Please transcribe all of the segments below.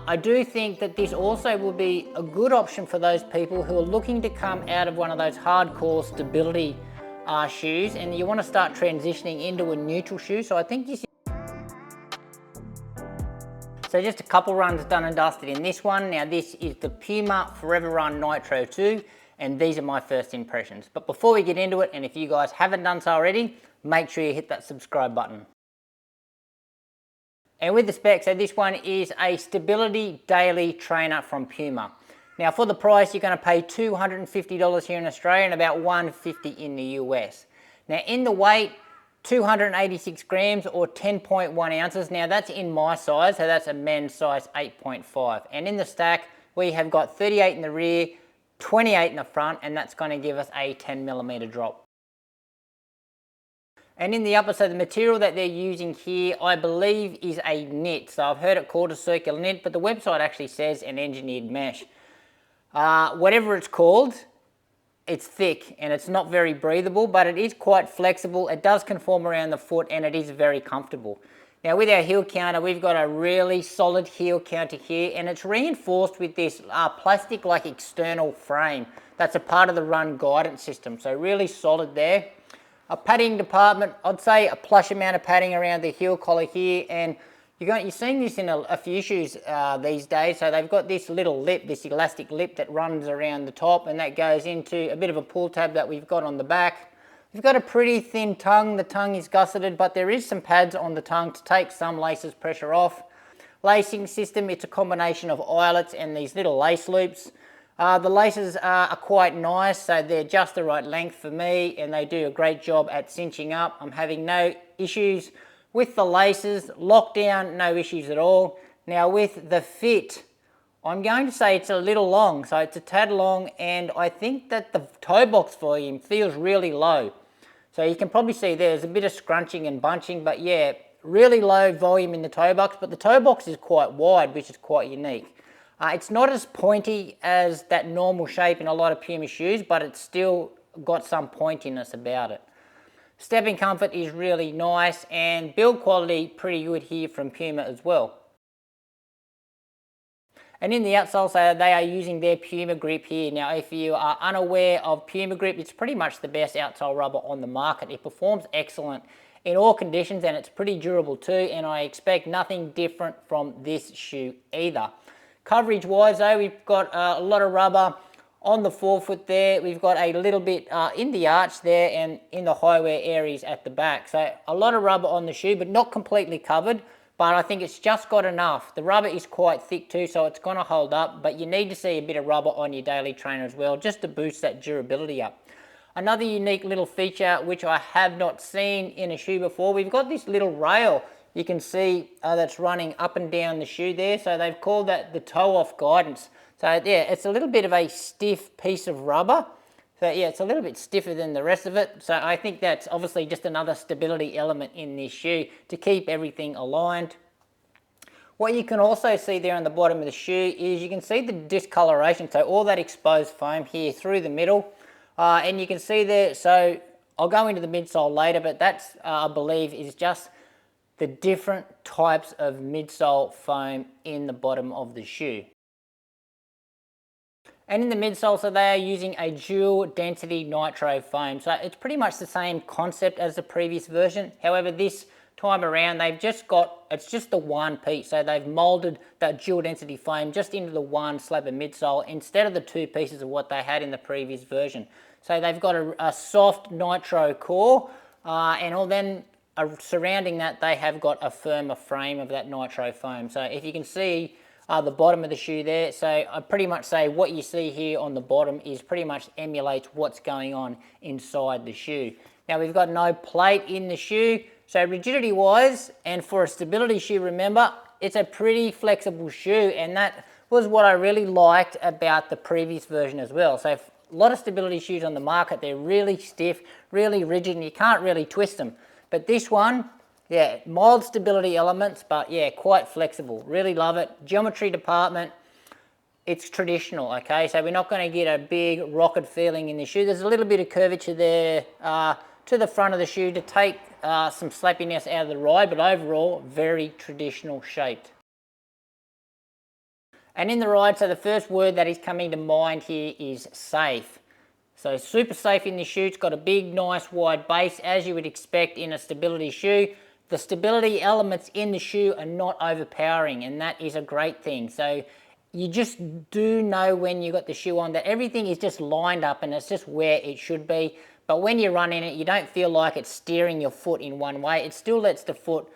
I do think that this also will be a good option for those people who are looking to come out of one of those hardcore stability shoes and you want to start transitioning into a neutral shoe. So I think this. So just a couple runs done and dusted in this one. Now this is the Puma ForeverRun Nitro 2 and these are my first impressions. But before we get into it, and if you guys haven't done so already, make sure you hit that subscribe button. And with the specs, so this one is a Stability Daily Trainer from Puma. Now for the price, you're going to pay $250 here in Australia and about $150 in the US. Now in the weight, 286 grams or 10.1 ounces. Now that's in my size, so that's a men's size 8.5. And in the stack, we have got 38 in the rear, 28 in the front, and that's going to give us a 10mm drop. And in the upper, so the material that they're using here, I believe is a knit. So I've heard it called a circular knit, but the website actually says an engineered mesh. Whatever it's called, it's thick and it's not very breathable, but it is quite flexible. It does conform around the foot and it is very comfortable. Now with our heel counter, we've got a really solid heel counter here and it's reinforced with this plastic like external frame. That's a part of the run guidance system. So really solid there. A padding department, I'd say a plush amount of padding around the heel collar here, and you're seeing this in a few shoes these days. So they've got this little lip, this elastic lip that runs around the top, and that goes into a bit of a pull tab that we've got on the back. We've got a pretty thin tongue. The tongue is gusseted, but there is some pads on the tongue to take some laces pressure off. Lacing system, it's a combination of eyelets and these little lace loops. The laces are quite nice, so they're just the right length for me and they do a great job at cinching up. I'm having no issues with the laces. Lockdown, no issues at all. Now with the fit, I'm going to say it's a little long, so it's a tad long, and I think that the toe box volume feels really low. So you can probably see there's a bit of scrunching and bunching, but yeah, really low volume in the toe box, but the toe box is quite wide, which is quite unique. It's not as pointy as that normal shape in a lot of Puma shoes, but it's still got some pointiness about it. Stepping comfort is really nice and build quality pretty good here from Puma as well. And in the outsole, so they are using their Puma grip here. Now if you are unaware of Puma grip, it's pretty much the best outsole rubber on the market. It performs excellent in all conditions and it's pretty durable too, and I expect nothing different from this shoe either. Coverage wise though, we've got a lot of rubber on the forefoot there. We've got a little bit in the arch there and in the high wear areas at the back. So a lot of rubber on the shoe, but not completely covered, but I think it's just got enough. The rubber is quite thick too, so it's gonna hold up, but you need to see a bit of rubber on your daily trainer as well, just to boost that durability up. Another unique little feature, which I have not seen in a shoe before, we've got this little rail you can see that's running up and down the shoe there. So they've called that the toe off guidance. So yeah, it's a little bit of a stiff piece of rubber. So yeah, it's a little bit stiffer than the rest of it. So I think that's obviously just another stability element in this shoe to keep everything aligned. What you can also see there on the bottom of the shoe is you can see the discoloration. So all that exposed foam here through the middle. And you can see there, so I'll go into the midsole later, but that's, I believe, is just the different types of midsole foam in the bottom of the shoe. And in the midsole, so they are using a dual density nitro foam. So it's pretty much the same concept as the previous version. However, this time around, they've just got, it's just the one piece. So they've molded that dual density foam just into the one slab of midsole instead of the two pieces of what they had in the previous version. So they've got a soft nitro core and then surrounding that, they have got a firmer frame of that nitro foam. So if you can see the bottom of the shoe there, so I pretty much say what you see here on the bottom is pretty much emulates what's going on inside the shoe. Now we've got no plate in the shoe, so rigidity wise and for a stability shoe, remember, it's a pretty flexible shoe, and that was what I really liked about the previous version as well. So a lot of stability shoes on the market, they're really stiff, really rigid, and you can't really twist them. But this one, yeah, mild stability elements, but yeah, quite flexible. Really love it. Geometry department, it's traditional, okay? So we're not going to get a big rocket feeling in the shoe. There's a little bit of curvature there to the front of the shoe to take some slappiness out of the ride, but overall, very traditional shaped. And in the ride, so the first word that is coming to mind here is safe. So super safe in the shoe. It's got a big, nice, wide base, as you would expect in a stability shoe. The stability elements in the shoe are not overpowering, and that is a great thing. So you just do know when you got the shoe on that everything is just lined up and it's just where it should be. But when you run in it, you don't feel like it's steering your foot in one way. It still lets the foot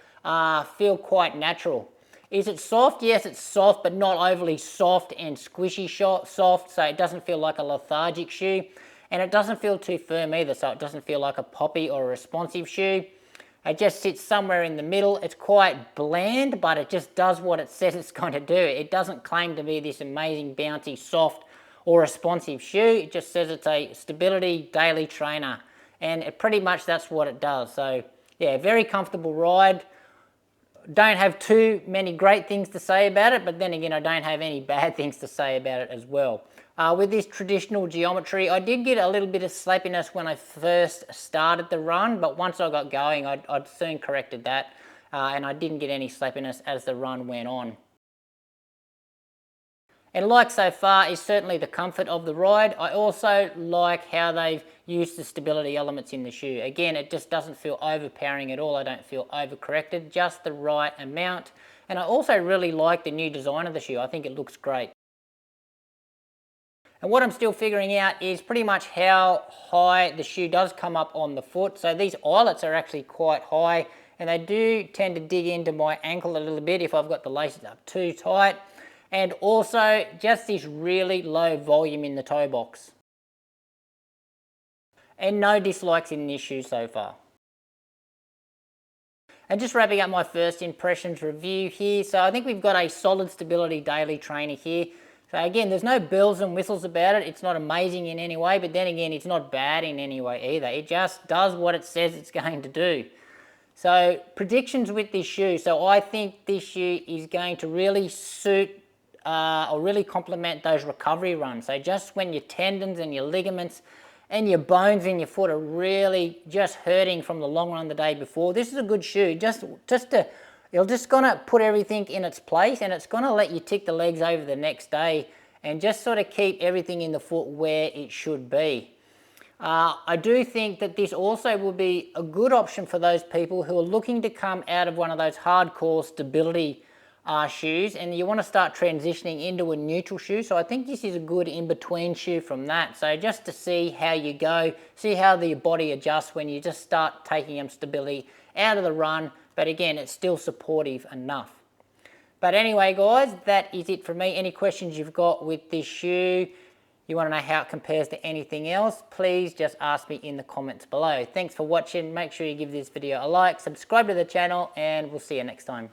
feel quite natural. Is it soft? Yes, it's soft, but not overly soft and squishy soft, so it doesn't feel like a lethargic shoe. And it doesn't feel too firm either, so it doesn't feel like a poppy or a responsive shoe. It just sits somewhere in the middle. It's quite bland, but it just does what it says it's going to do. It doesn't claim to be this amazing, bouncy, soft, or responsive shoe. It just says it's a stability daily trainer. And pretty much that's what it does. So, yeah, very comfortable ride. Don't have too many great things to say about it, but then again, I don't have any bad things to say about it as well. With this traditional geometry, I did get a little bit of slappiness when I first started the run, but once I got going, I'd soon corrected that, and I didn't get any slappiness as the run went on. And like so far is certainly the comfort of the ride. I also like how they've used the stability elements in the shoe. Again, it just doesn't feel overpowering at all. I don't feel overcorrected, just the right amount. And I also really like the new design of the shoe. I think it looks great. And what I'm still figuring out is pretty much how high the shoe does come up on the foot. So these eyelets are actually quite high, and they do tend to dig into my ankle a little bit if I've got the laces up too tight. And also just this really low volume in the toe box. And no dislikes in this shoe so far. And just wrapping up my first impressions review here. So I think we've got a solid stability daily trainer here. So again, there's no bells and whistles about it. It's not amazing in any way, but then again, it's not bad in any way either. It just does what it says it's going to do. So predictions with this shoe. So I think this shoe is going to really suit or really complement those recovery runs. So just when your tendons and your ligaments and your bones in your foot are really just hurting from the long run the day before, this is a good shoe. You're just gonna put everything in its place, and it's gonna let you tick the legs over the next day and just sort of keep everything in the foot where it should be. I do think that this also will be a good option for those people who are looking to come out of one of those hardcore stability shoes, and you want to start transitioning into a neutral shoe. So I think this is a good in-between shoe from that. So just to see how you go, see how your body adjusts when you just start taking stability out of the run, but again, it's still supportive enough. But anyway, guys, that is it for me. Any questions you've got with this shoe, you want to know how it compares to anything else, please just ask me in the comments below. Thanks for watching. Make sure you give this video a like, subscribe to the channel, and we'll see you next time.